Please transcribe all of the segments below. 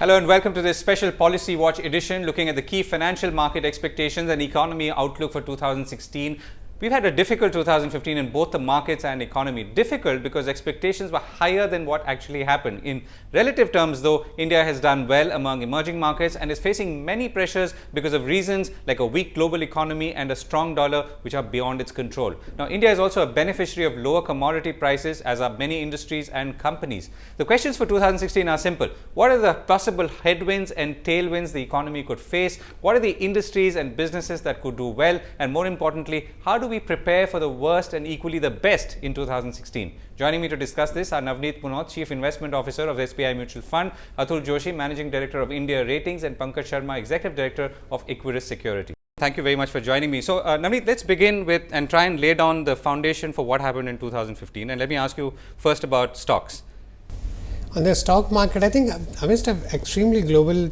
Hello and welcome to this special Policy Watch edition looking at the key financial market expectations and economy outlook for 2016. We've had a difficult 2015 in both the markets and economy. Difficult because expectations were higher than what actually happened. In relative terms though, India has done well among emerging markets and is facing many pressures because of reasons like a weak global economy and a strong dollar which are beyond its control. Now, India is also a beneficiary of lower commodity prices, as are many industries and companies. The questions for 2016 are simple. What are the possible headwinds and tailwinds the economy could face? What are the industries and businesses that could do well? And more importantly, how do we prepare for the worst and equally the best in 2016? Joining me to discuss this are Navneet Punot, Chief Investment Officer of SBI Mutual Fund, Atul Joshi, Managing Director of India Ratings, and Pankaj Sharma, Executive Director of Equirus Securities. Thank you very much for joining me. So, Navneet, let's begin with and try and lay down the foundation for what happened in 2015. And let me ask you first about stocks. On the stock market, I think amidst an extremely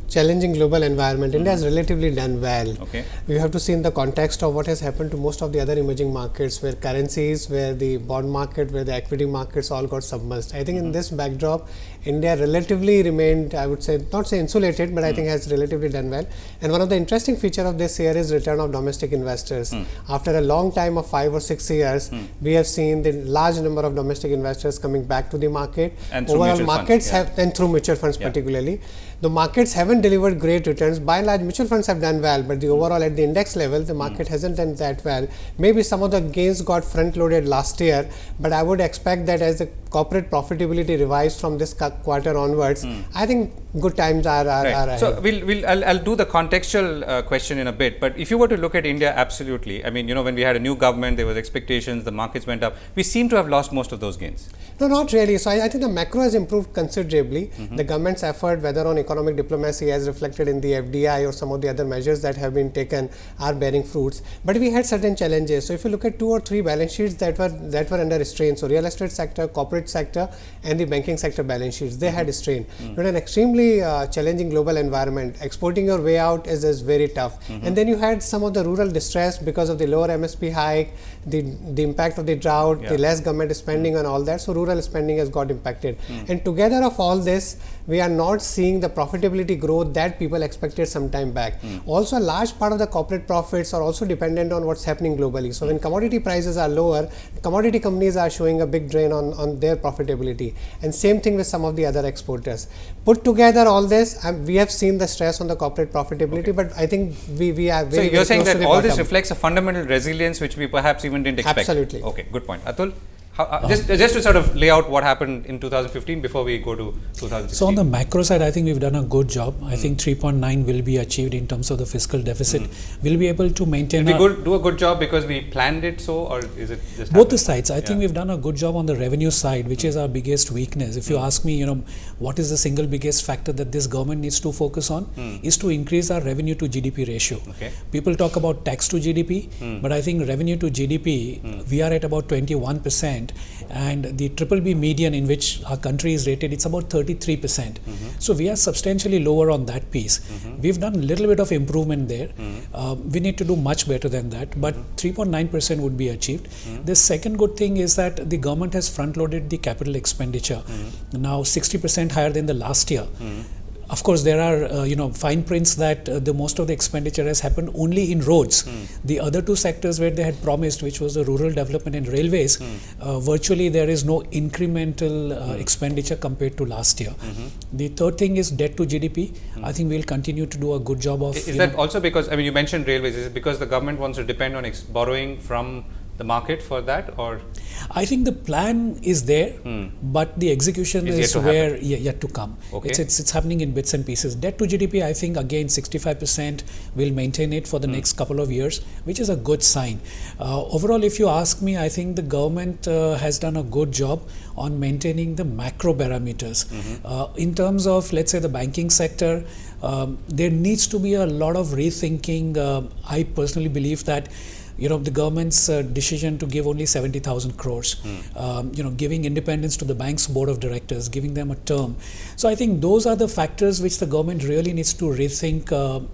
challenging global environment, India has relatively done well. Okay. We have to see in the context of what has happened to most of the other emerging markets, where currencies, where the bond market, where the equity markets all got submerged. I think in this backdrop, India relatively remained, I would say, not say insulated, but I think has relatively done well. And one of the interesting feature of this year is return of domestic investors. After a long time of 5 or 6 years, we have seen the large number of domestic investors coming back to the market. And through mutual funds, and through mutual funds particularly. The markets haven't delivered great returns. By and large, mutual funds have done well, but the overall at the index level, the market hasn't done that well. Maybe some of the gains got front-loaded last year, but I would expect that as the corporate profitability revised from this quarter onwards, I think good times are ahead. So I'll do the contextual question in a bit, but if you were to look at India, absolutely. I mean, when we had a new government, there was expectations, the markets went up. We seem to have lost most of those gains. No, not really. So I think the macro has improved considerably. The government's effort, whether on economic diplomacy as reflected in the FDI or some of the other measures that have been taken, are bearing fruits. But we had certain challenges. So if you look at 2 or 3 balance sheets that were under strain, so real estate sector, corporate sector, and the banking sector balance sheets, they had strain. But an extremely challenging global environment. Exporting your way out is very tough. And then you had some of the rural distress because of the lower MSP hike, the impact of the drought, the less government spending and all that. So rural spending has got impacted. And together of all this, we are not seeing the profitability growth that people expected some time back. Also, a large part of the corporate profits are also dependent on what's happening globally. So when commodity prices are lower, commodity companies are showing a big drain on their profitability. And same thing with some of the other exporters. Put together all this, we have seen the stress on the corporate profitability, but I think we are very, so you're saying that all this bottom. reflects a fundamental resilience which we perhaps even didn't expect. Absolutely. Okay, good point. Atul? Just to sort of lay out what happened in 2015 before we go to 2016. So on the macro side, I think we've done a good job. I think 3.9 will be achieved in terms of the fiscal deficit. We'll be able to maintain. Did we do a good job because we planned it so, or is it just both the sides? I think we've done a good job on the revenue side, which is our biggest weakness. If you ask me, what is the single biggest factor that this government needs to focus on, is to increase our revenue to GDP ratio. Okay. People talk about tax to GDP, but I think revenue to GDP, we are at about 21%. And the BBB median in which our country is rated, it's about 33%. So we are substantially lower on that piece. We've done a little bit of improvement there. We need to do much better than that, but 3.9% would be achieved. The second good thing is that the government has front-loaded the capital expenditure, now 60% higher than the last year. Of course, there are fine prints that the most of the expenditure has happened only in roads. The other 2 sectors where they had promised, which was the rural development and railways, virtually there is no incremental expenditure compared to last year. The third thing is debt to GDP. I think we'll continue to do a good job of. Is that also because, you mentioned railways, is it because the government wants to depend on borrowing from the market for that, or? I think the plan is there, but the execution is yet to come. Okay. It's happening in bits and pieces. Debt to GDP, I think again 65% will maintain it for the next couple of years, which is a good sign. Overall, if you ask me, I think the government has done a good job on maintaining the macro parameters. In terms of, let's say, the banking sector, there needs to be a lot of rethinking. I personally believe that the government's decision to give only 70,000 crores, giving independence to the bank's board of directors, giving them a term. So I think those are the factors which the government really needs to rethink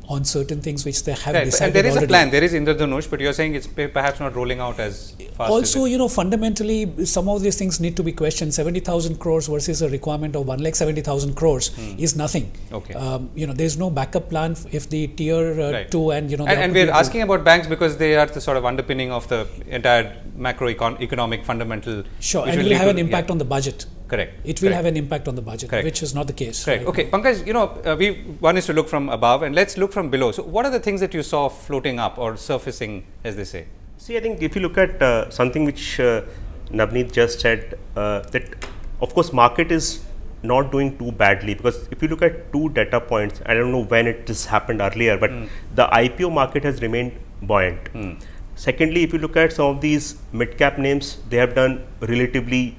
on certain things which they have decided and there is already. a plan, there is Indradhanush, but you're saying it's perhaps not rolling out as fast also, as fundamentally, some of these things need to be questioned. 70,000 crores versus a requirement of 1,70,000 crores is nothing. Okay. There's no backup plan if the tier 2 and, and we're asking about banks because they are the sort of underpinning of the entire macroeconomic fundamental. Sure, and it will have an impact on the budget. Correct. It will have an impact on the budget, which is not the case. Correct. Right? Okay, Pankaj, one is to look from above, and let's look from below. So, what are the things that you saw floating up or surfacing, as they say? See, I think if you look at something which Navneet just said, that of course market is not doing too badly, because if you look at two data points, I don't know when it has happened earlier, but the IPO market has remained buoyant. Secondly, if you look at some of these mid-cap names, they have done relatively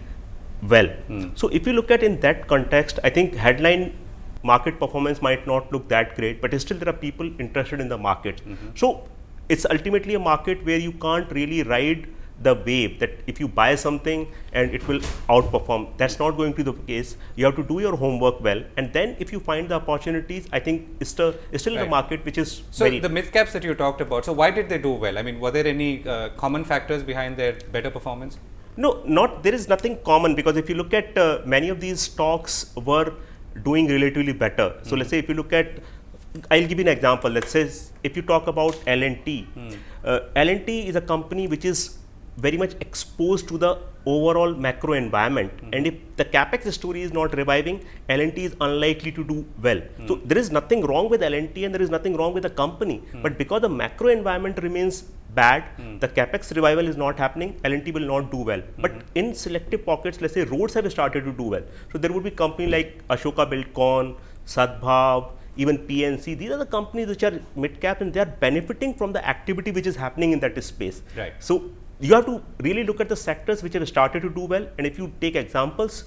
well. So if you look at in that context, I think headline market performance might not look that great, but still there are people interested in the market. So it's ultimately a market where you can't really ride the wave that if you buy something and it will outperform. That's not going to be the case. You have to do your homework well, and then if you find the opportunities, I think it's still a market which is so the mid caps that you talked about. So why did they do well? I mean, were there any common factors behind their better performance? No, there is nothing common, because if you look at many of these stocks were doing relatively better. So let's say if you look at, I'll give you an example. Let's say if you talk about L&T, L&T is a company which is very much exposed to the overall macro environment, and if the capex story is not reviving, L&T is unlikely to do well. So there is nothing wrong with L&T and there is nothing wrong with the company, but because the macro environment remains bad, the capex revival is not happening, L&T will not do well. But in selective pockets, let's say roads have started to do well. So there would be company like Ashoka Buildcon, Sadbhav, even PNC. These are the companies which are mid cap and they are benefiting from the activity which is happening in that space. Right. So you have to really look at the sectors which have started to do well, and if you take examples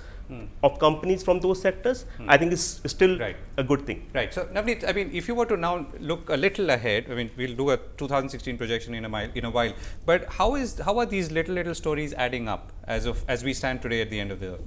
of companies from those sectors, I think it's still a good thing. Right. So Navneet, I mean, if you were to now look a little ahead, I mean, we'll do a 2016 projection in a while, but how are these little stories adding up as we stand today at the end of the year?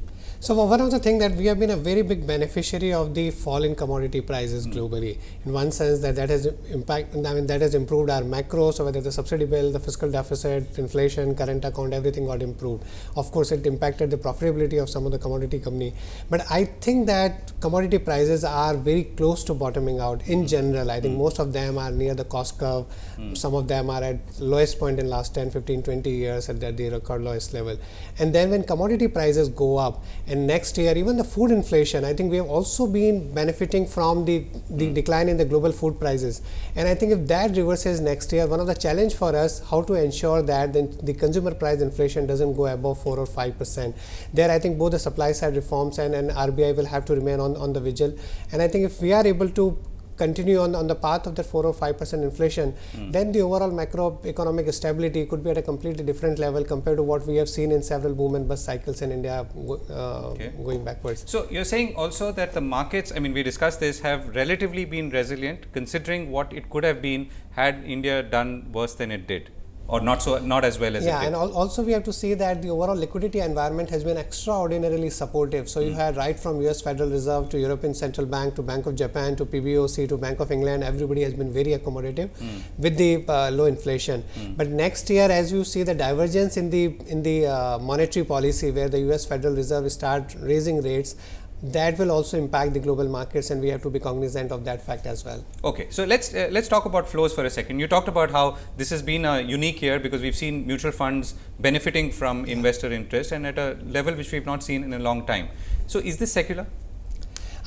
So one of the things that we have been a very big beneficiary of the fall in commodity prices globally. In one sense that has that has improved our macro. So whether the subsidy bill, the fiscal deficit, inflation, current account, everything got improved. Of course, it impacted the profitability of some of the commodity company. But I think that commodity prices are very close to bottoming out in general. I think most of them are near the cost curve. Some of them are at lowest point in last 10, 15, 20 years at the record lowest level. And then when commodity prices go up, and next year, even the food inflation, I think we have also been benefiting from the decline in the global food prices. And I think if that reverses next year, one of the challenge for us, how to ensure that the consumer price inflation doesn't go above 4 or 5%. There, I think both the supply side reforms and RBI will have to remain on the vigil. And I think if we are able to continue on the path of that 4 or 5% inflation, then the overall macroeconomic stability could be at a completely different level compared to what we have seen in several boom and bust cycles in India going backwards. So you're saying also that the markets, I mean, we discussed this, have relatively been resilient considering what it could have been had India done worse than it did, or not as well as it did. Yeah, and also we have to see that the overall liquidity environment has been extraordinarily supportive. So you had right from US Federal Reserve to European Central Bank to Bank of Japan to PBOC to Bank of England, everybody has been very accommodative with the low inflation. But next year, as you see the divergence in the monetary policy where the US Federal Reserve start raising rates, that will also impact the global markets, and we have to be cognizant of that fact as well. Okay, so let's talk about flows for a second. You talked about how this has been a unique year because we've seen mutual funds benefiting from investor interest and at a level which we've not seen in a long time. So is this secular?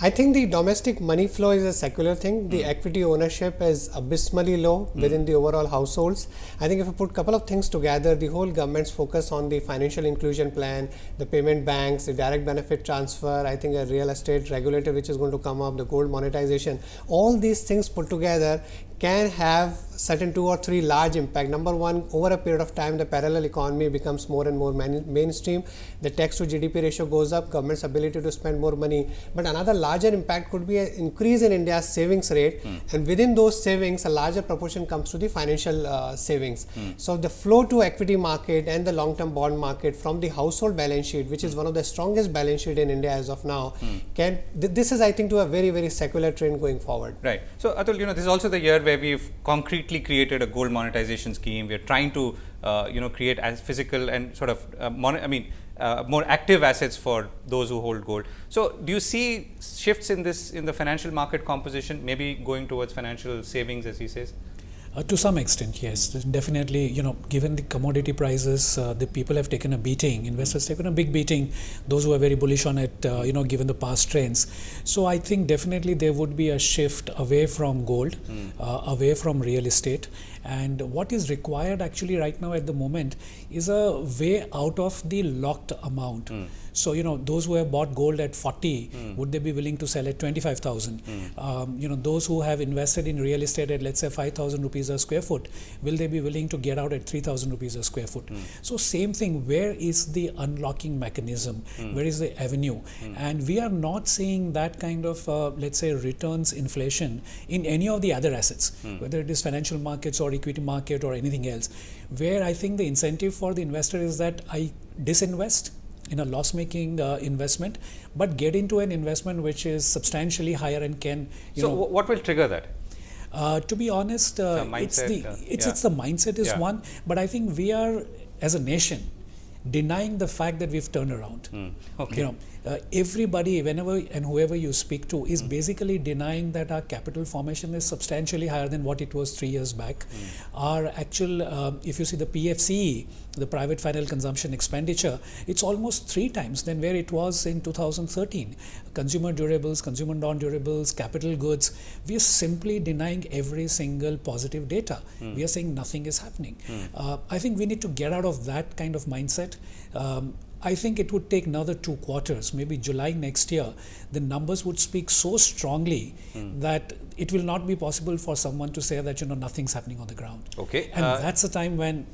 I think the domestic money flow is a secular thing. The equity ownership is abysmally low within the overall households. I think if you put a couple of things together, the whole government's focus on the financial inclusion plan, the payment banks, the direct benefit transfer, I think a real estate regulator which is going to come up, the gold monetization, all these things put together can have certain 2 or 3 large impact. Number one, over a period of time, the parallel economy becomes more and more mainstream. The tax to GDP ratio goes up, government's ability to spend more money. But another larger impact could be an increase in India's savings rate, and within those savings, a larger proportion comes to the financial savings. So the flow to equity market and the long-term bond market from the household balance sheet, which is one of the strongest balance sheet in India as of now, this is, I think, to a very, very secular trend going forward. Right. So Atul, this is also the year where we've concretely created a gold monetization scheme. We're trying to create as physical and sort of more active assets for those who hold gold. So do you see shifts in the financial market composition, maybe going towards financial savings, as he says? To some extent, yes. Definitely, given the commodity prices, the people have taken a beating. Investors taken a big beating. Those who are very bullish on it, given the past trends. So I think definitely there would be a shift away from gold, away from real estate. And what is required actually right now at the moment is a way out of the locked amount. So, those who have bought gold at 40, would they be willing to sell at 25,000? Those who have invested in real estate at, let's say, 5,000 rupees a square foot, will they be willing to get out at 3,000 rupees a square foot? So same thing, where is the unlocking mechanism? Where is the avenue? And we are not seeing that kind of, let's say, returns inflation in any of the other assets, whether it is financial markets or equity market or anything else, where I think the incentive for the investor is that I disinvest in a loss-making investment, but get into an investment which is substantially higher and can, what will trigger that? To be honest, it's the mindset is one, but I think we are, as a nation, denying the fact that we've turned around. Okay. Everybody, whenever and whoever you speak to, is basically denying that our capital formation is substantially higher than what it was 3 years back. Our actual, if you see the PFCE, the private final consumption expenditure, it's almost 3 times than where it was in 2013. Consumer durables, consumer non-durables, capital goods, we are simply denying every single positive data. We are saying nothing is happening. I think we need to get out of that kind of mindset. I think it would take another 2 quarters, maybe July next year, the numbers would speak so strongly that it will not be possible for someone to say that, nothing's happening on the ground. Okay. And that's the time when,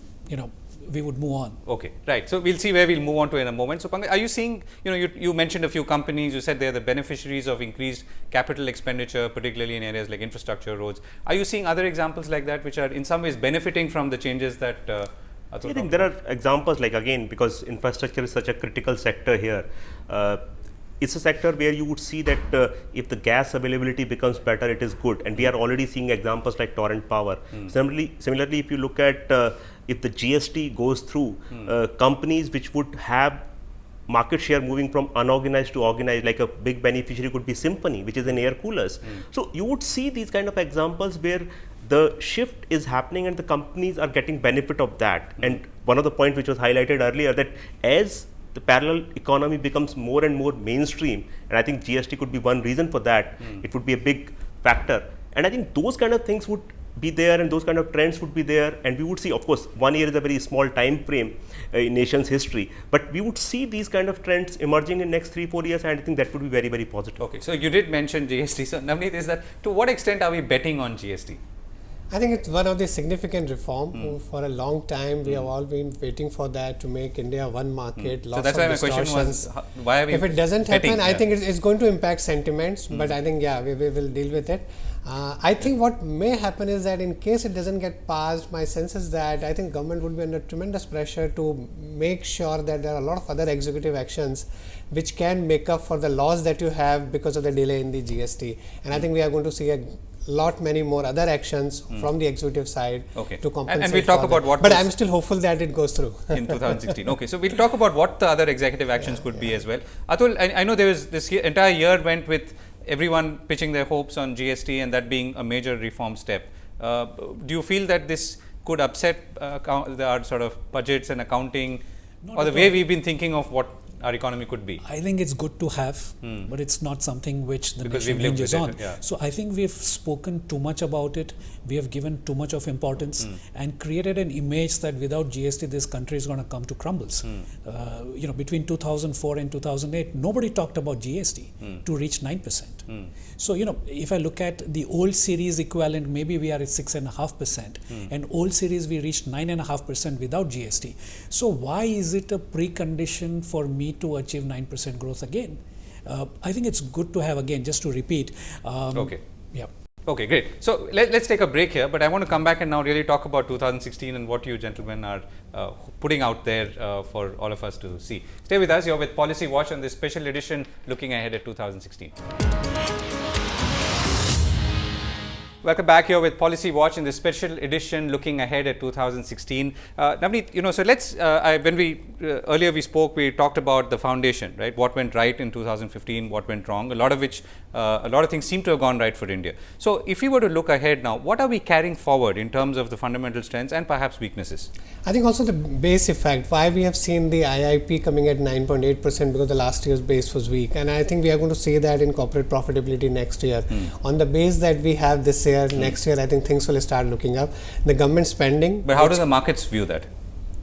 we would move on. Okay, right. So we'll see where we'll move on to in a moment. So Pankaj, are you seeing, you mentioned a few companies, you said they're the beneficiaries of increased capital expenditure, particularly in areas like infrastructure, roads. Are you seeing other examples like that, which are in some ways benefiting from the changes that I think there are examples, like, again, because infrastructure is such a critical sector here. It's a sector where you would see that if the gas availability becomes better, it is good. And we are already seeing examples like Torrent Power. Similarly, if you look at if the GST goes through, companies which would have market share moving from unorganized to organized, like a big beneficiary could be Symphony, which is in air coolers. So you would see these kind of examples where the shift is happening and the companies are getting benefit of that. And one of the points which was highlighted earlier, that as the parallel economy becomes more and more mainstream, and I think GST could be one reason for that, it would be a big factor. And I think those kind of things would be there and those kind of trends would be there, and we would see, of course, 1 year is a very small time frame in nation's history, but we would see these kind of trends emerging in next 3-4 years, and I think that would be very, very positive. Okay, so you did mention GST. So Navneet, is that, to what extent are we betting on GST? I think it's one of the significant reform. For a long time, we have all been waiting for that to make India one market. So that's why my question was, why are we if it doesn't betting? happen, I think it's going to impact sentiments, but I think, we will deal with it. I think what may happen is that in case it doesn't get passed, my sense is that I think government would be under tremendous pressure to make sure that there are a lot of other executive actions which can make up for the loss that you have because of the delay in the GST. And I think we are going to see a many more other actions from the executive side to compensate. And we'll talk about what. But I'm still hopeful that it goes through in 2016. Okay, so we'll talk about what the other executive actions could be as well. Atul, I know there was this entire year went with everyone pitching their hopes on GST and that being a major reform step. Do you feel that this could upset our sort of budgets and accounting, or the way we've been thinking of what our economy could be? I think it's good to have, but it's not something which the nation hinges on. So I think we've spoken too much about it. We have given too much of importance and created an image that without GST, this country is going to come to crumbles. Between 2004 and 2008, nobody talked about GST to reach 9%. So, if I look at the old series equivalent, maybe we are at 6.5%, and old series we reached 9.5% without GST. So why is it a precondition for me to achieve 9% growth again? I think it's good to have, again, just to repeat. Okay. Yeah. Okay, great. So let's take a break here, but I want to come back and now really talk about 2016 and what you gentlemen are putting out there for all of us to see. Stay with us. You're with Policy Watch on this special edition looking ahead at 2016. Welcome back here with Policy Watch in this special edition looking ahead at 2016. Navneet, so let's, earlier we spoke, we talked about the foundation, right? What went right in 2015, what went wrong, a lot of things seem to have gone right for India. So if we were to look ahead now, what are we carrying forward in terms of the fundamental strengths and perhaps weaknesses? I think also the base effect, why we have seen the IIP coming at 9.8% because the last year's base was weak. And I think we are going to see that in corporate profitability next year. On the base that we have this year, next year, I think things will start looking up. The government spending. But how do the markets view that?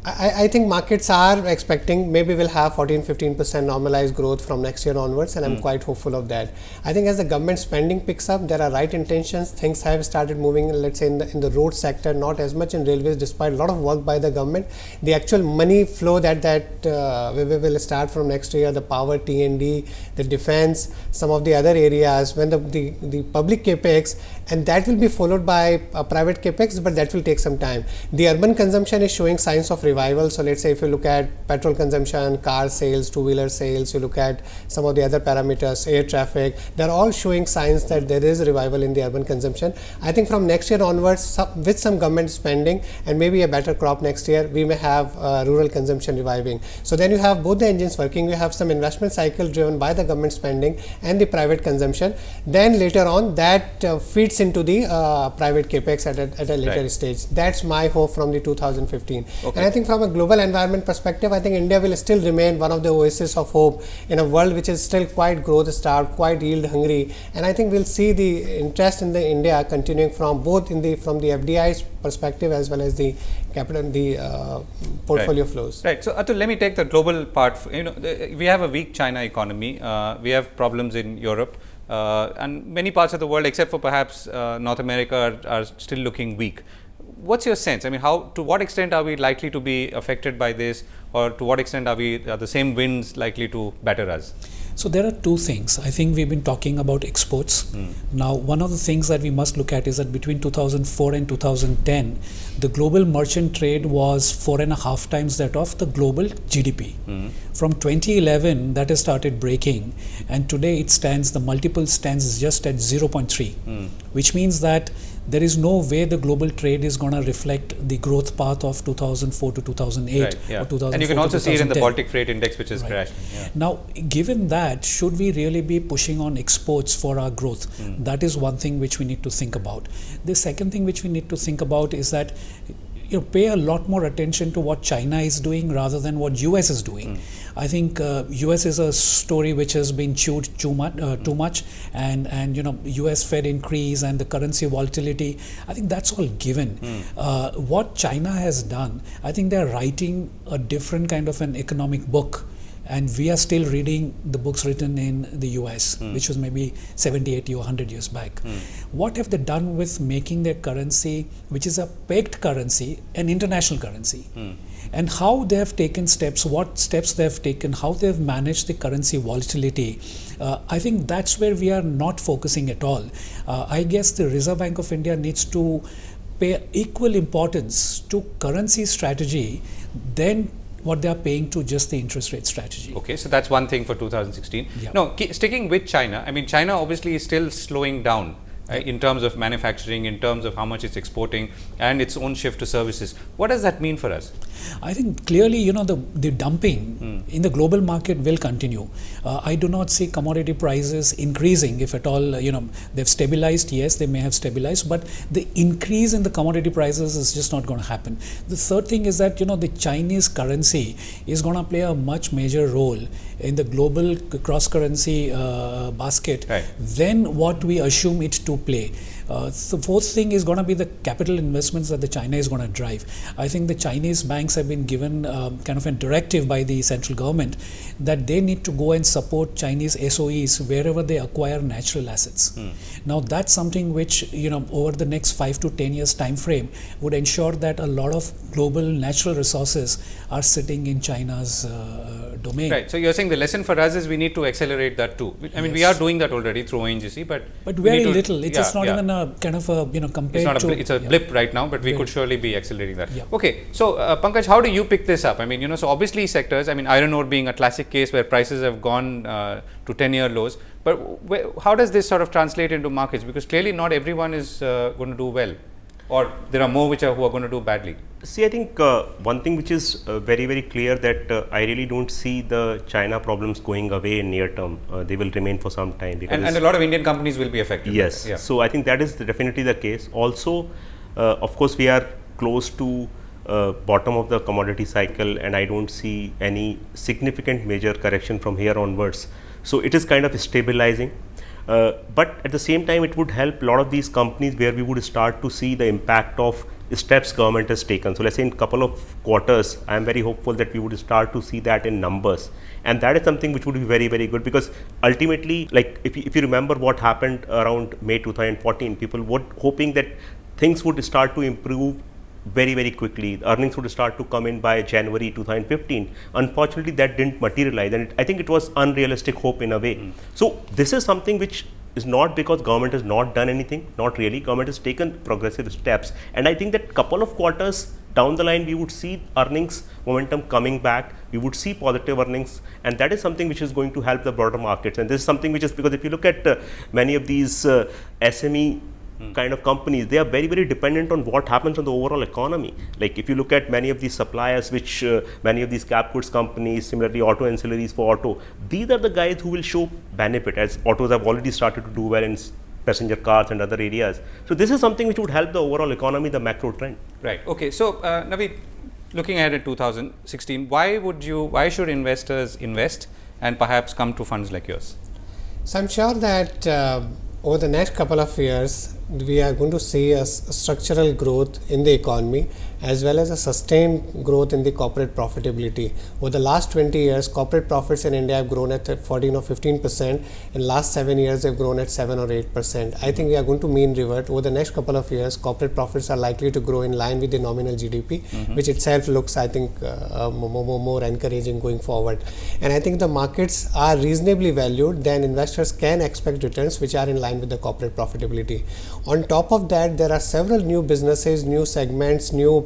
I think markets are expecting maybe we'll have 14-15% normalized growth from next year onwards, and I'm quite hopeful of that. I think as the government spending picks up, there are right intentions. Things have started moving, let's say in the road sector, not as much in railways, despite a lot of work by the government. The actual money flow that we will start from next year, the power, T&D, the defense, some of the other areas, when the public capex, and that will be followed by private capex, but that will take some time. The urban consumption is showing signs of revival. So let's say if you look at petrol consumption, car sales, two-wheeler sales, you look at some of the other parameters, air traffic, they're all showing signs that there is a revival in the urban consumption. I think from next year onwards, with some government spending and maybe a better crop next year, we may have rural consumption reviving. So then you have both the engines working. You have some investment cycle driven by the government spending and the private consumption. Then later on, that feeds into the private capex at a later stage. That's my hope from the 2015. Okay. And I think from a global environment perspective, I think India will still remain one of the oases of hope in a world which is still quite growth starved, quite yield hungry. And I think we'll see the interest in the India continuing from both from the FDI's perspective as well as the capital, the portfolio flows. Right. So Atul, let me take the global part. We have a weak China economy. We have problems in Europe. And many parts of the world, except for perhaps North America, are still looking weak. What's your sense? I mean, to what extent are we likely to be affected by this, or to what extent are the same winds likely to batter us? So there are two things. I think we've been talking about exports. Now, one of the things that we must look at is that between 2004 and 2010, the global merchant trade was 4.5 times that of the global GDP. From 2011, that has started breaking, and today the multiple stands just at 0.3, which means that there is no way the global trade is going to reflect the growth path of 2004 to 2008 or 2004 and you can also to 2010. see it in the Baltic Freight Index, which has crashed. Now, given that, should we really be pushing on exports for our growth? That is one thing which we need to think about. The second thing which we need to think about is that pay a lot more attention to what China is doing rather than what US is doing. I think US is a story which has been chewed too much, and US Fed increase and the currency volatility, I think that's all given. What China has done, I think they're writing a different kind of an economic book. And we are still reading the books written in the US, which was maybe 70, 80 or 100 years back. What have they done with making their currency, which is a pegged currency, an international currency? And how they have taken steps, what steps they have taken, how they have managed the currency volatility. I think that's where we are not focusing at all. I guess the Reserve Bank of India needs to pay equal importance to currency strategy than what they are paying to just the interest rate strategy. Okay, so that's one thing for 2016. No, sticking with China, I mean, China obviously is still slowing down in terms of manufacturing, in terms of how much it's exporting and its own shift to services. What does that mean for us? I think clearly, the dumping in the global market will continue. I do not see commodity prices increasing. If at all, they've stabilized. Yes, they may have stabilized, but the increase in the commodity prices is just not going to happen. The third thing is that, the Chinese currency is going to play a much major role in the global cross-currency basket than what we assume it to play. The fourth thing is going to be the capital investments that the China is going to drive. I think the Chinese banks have been given kind of a directive by the central government that they need to go and support Chinese SOEs wherever they acquire natural assets. Now that's something which, over the next 5 to 10 years time frame would ensure that a lot of global natural resources are sitting in China's domain. Right. So you're saying the lesson for us is we need to accelerate that too. I mean, we are doing that already through ONGC, but very little. It's just not even a kind of a compared to. It's a blip right now, but we could surely be accelerating that. Yeah. Okay. So Pankaj, how do you pick this up? I mean, so obviously sectors. I mean, iron ore being a classic case where prices have gone to 10-year lows. But how does this sort of translate into markets? Because clearly not everyone is going to do well, or there are more who are going to do badly. See, I think one thing which is very, very clear that I really don't see the China problems going away in near term. They will remain for some time. And a lot of Indian companies will be affected. Yes. Yeah. So I think that is definitely the case. Also, of course, we are close to bottom of the commodity cycle, and I don't see any significant major correction from here onwards. So it is kind of stabilizing. But at the same time, it would help a lot of these companies where we would start to see the impact of steps government has taken. So let's say in a couple of quarters, I am very hopeful that we would start to see that in numbers. And that is something which would be very, very good, because ultimately, like if you remember what happened around May 2014, people were hoping that things would start to improve very, very quickly. Earnings would start to come in by January 2015. Unfortunately, that didn't materialize, and I think it was unrealistic hope in a way. So this is something which is not because government has not done anything, not really. Government has taken progressive steps, and I think that couple of quarters down the line, we would see earnings momentum coming back. We would see positive earnings, and that is something which is going to help the broader markets. And this is something which is, because if you look at many of these SME kind of companies, they are very, very dependent on what happens on the overall economy. Like if you look at many of these suppliers, which many of these cap goods companies, similarly auto ancillaries for auto, these are the guys who will show benefit, as autos have already started to do well in passenger cars and other areas. So this is something which would help the overall economy, the macro trend. Right. Okay. So Naveed, looking ahead at 2016, why should investors invest and perhaps come to funds like yours? So I'm sure that over the next couple of years, we are going to see a structural growth in the economy as well as a sustained growth in the corporate profitability. Over the last 20 years, corporate profits in India have grown at 14 or 15%. In last 7 years, they've grown at 7 or 8%. I think we are going to mean revert. Over the next couple of years, corporate profits are likely to grow in line with the nominal GDP, which itself looks, I think, more encouraging going forward. And I think the markets are reasonably valued, then investors can expect returns which are in line with the corporate profitability. On top of that, there are several new businesses, new segments, new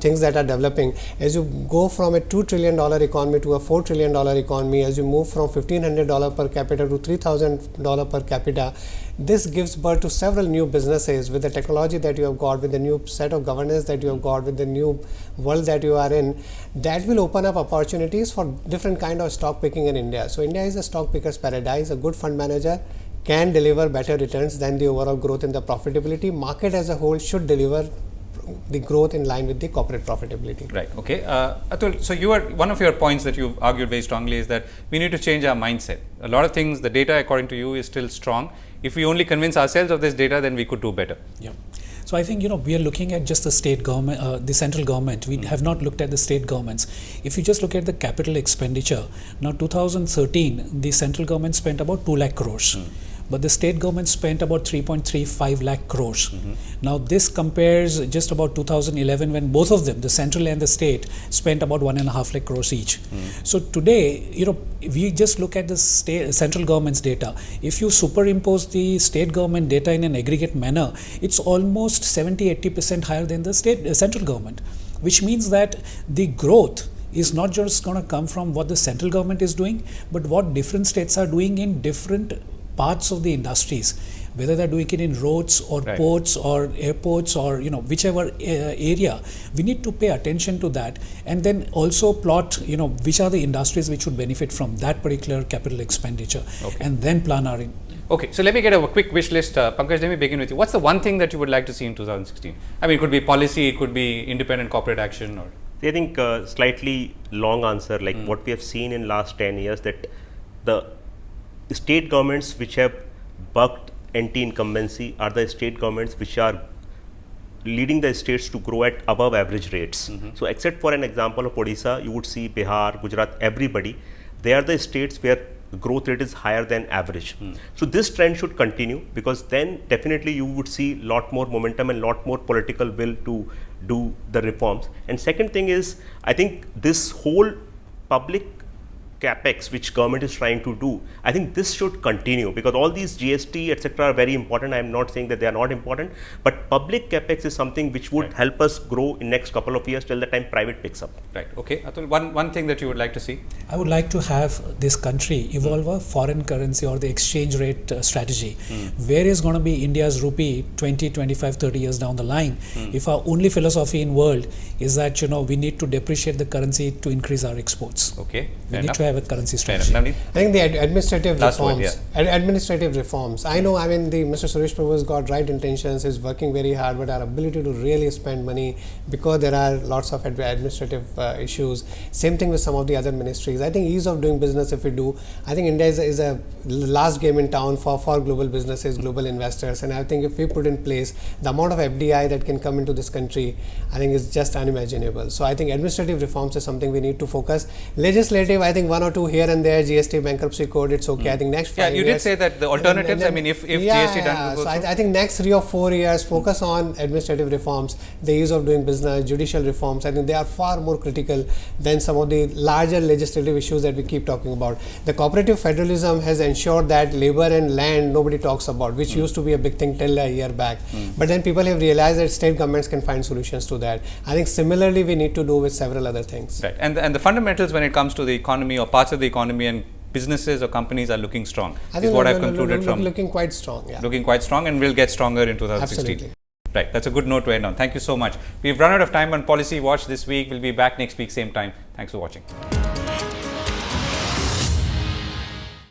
things that are developing. As you go from a $2 trillion economy to a $4 trillion economy, as you move from $1,500 per capita to $3,000 per capita, this gives birth to several new businesses with the technology that you have got, with the new set of governance that you have got, with the new world that you are in. That will open up opportunities for different kind of stock picking in India. So India is a stock picker's paradise. A good fund manager can deliver better returns than the overall growth in the profitability. Market as a whole should deliver the growth in line with the corporate profitability. Right. Okay. Atul, so one of your points that you've argued very strongly is that we need to change our mindset. A lot of things, the data according to you is still strong. If we only convince ourselves of this data, then we could do better. Yeah. So I think, we are looking at just the state government, the central government. We have not looked at the state governments. If you just look at the capital expenditure, now 2013, the central government spent about 2 lakh crores. But the state government spent about 3.35 lakh crores. Now this compares just about 2011 when both of them, the central and the state, spent about 1.5 lakh crores each. So today, we just look at the central government's data. If you superimpose the state government data in an aggregate manner, it's almost 70-80% higher than the central government, which means that the growth is not just going to come from what the central government is doing, but what different states are doing in different parts of the industries, whether they're doing it in roads or ports or airports or whichever area. We need to pay attention to that, and then also plot which are the industries which would benefit from that particular capital expenditure, and then plan our Okay, so let me get a quick wish list. Pankaj, let me begin with you. What's the one thing that you would like to see in 2016? I mean, it could be policy, it could be independent corporate action, or I think slightly long answer, like what we have seen in last 10 years, that the state governments which have bucked anti-incumbency are the state governments which are leading the states to grow at above average rates. So except for an example of Odisha, you would see Bihar, Gujarat, everybody, they are the states where growth rate is higher than average. So this trend should continue, because then definitely you would see lot more momentum and lot more political will to do the reforms. And second thing is, I think this whole public capex which government is trying to do, I think this should continue, because all these GST etc. are very important. I am not saying that they are not important, but public capex is something which would help us grow in next couple of years till the time private picks up. Right. Okay. Atul, one thing that you would like to see? I would like to have this country evolve a foreign currency or the exchange rate strategy. Where is going to be India's rupee 20, 25, 30 years down the line? If our only philosophy in world is that, we need to depreciate the currency to increase our exports. Okay. We need to have a currency strategy. Navneet? I think the administrative Last word, reforms. Administrative reforms. I know. I mean, the Mr. Suresh Prabhu has got right intentions. Is working very hard, but our ability to really spend money, because there are lots of administrative issues. Same thing with some of the other ministries. I think ease of doing business. If we do, I think India is a last game in town for global businesses, global investors. And I think if we put in place the amount of FDI that can come into this country, I think is just unimaginable. So I think administrative reforms is something we need to focus. Legislative, I think one or two here and there, GST, bankruptcy code, it's okay. I think next 5 years. You did say that the alternatives, I mean, if GST done. So I think next 3 or 4 years, focus on administrative reforms, the ease of doing business, judicial reforms. I think they are far more critical than some of the larger legislative issues that we keep talking about. The cooperative federalism has ensured that labor and land nobody talks about, which used to be a big thing till a year back. But then people have realized that state governments can find solutions to that. I think similarly we need to do with several other things. Right. And the fundamentals when it comes to the economy or parts of the economy and businesses or companies are looking strong. I think is what I've concluded from. Looking quite strong. Yeah. Looking quite strong, and will get stronger in 2016. Absolutely. Right. That's a good note to end on. Thank you so much. We've run out of time on Policy Watch this week. We'll be back next week, same time. Thanks for watching.